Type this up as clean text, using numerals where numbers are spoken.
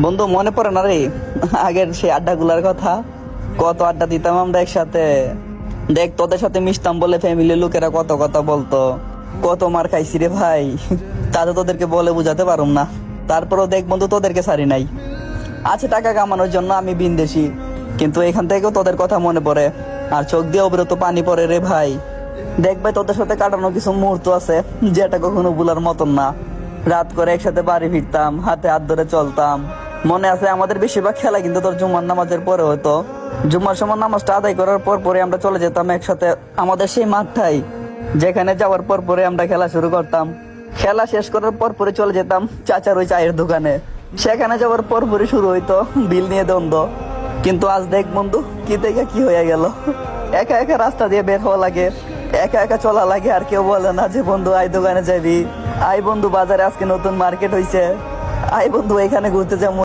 বন্ধু মনে পড়ে না রে আগের সেই আড্ডাগুলার কথা? কত আড্ডা দিতাম আমরা একসাথে। দেখ তোদের সাথে মিশতাম বলে ফ্যামিলির লোকেরা কত কথা বলতো, কত মার খাইছি রে ভাই। তাতে তোদেরকে বলে বুঝাতে পারুম না। তারপরও দেখ বন্ধু, তোদেরকে ছাড়ি নাই। আছে টাকা কামানোর জন্য আমি বিন্দেশি, কিন্তু এখান থেকেও তোদের কথা মনে পড়ে, আর চোখ দিয়ে অবিরত পানি পড়ে রে ভাই। দেখ ভাই, তোদের সাথে কাটানো কিছু মুহূর্ত আছে যেটা কখনো ভুলার মতন না। রাত করে একসাথে বাড়ি ফিরতাম, হাতে হাত ধরে চলতাম। মনে আছে আমাদের বেশিরভাগ খেলা কিন্তু তোর জুমার নামাজের পরে হতো। জুমার সময় নামাজটা আদায় করার পর পরে আমরা চলে যেতাম একসাথে আমাদের সেই মাঠটাই, যেখানে যাওয়ার পর পরে আমরা খেলা শুরু করতাম। খেলা শেষ করার পর পরে চলে যেতাম চাচার ওই চায়ের দোকানে। সেখানে যাওয়ার পর পরে শুরু হইতো বিল নিয়ে দ্বন্দ্ব। কিন্তু আজ দেখ বন্ধু, কি থেকে কি হয়ে গেল। একা একা রাস্তা দিয়ে বের হওয়া লাগে, একা একা চলা লাগে, আর কেউ বলে না যে বন্ধু আই দোকানে যাবি, আই বন্ধু বাজারে আজকে নতুন মার্কেট হইছে, আই বন্ধু এখানে ঘুরতে যাবো।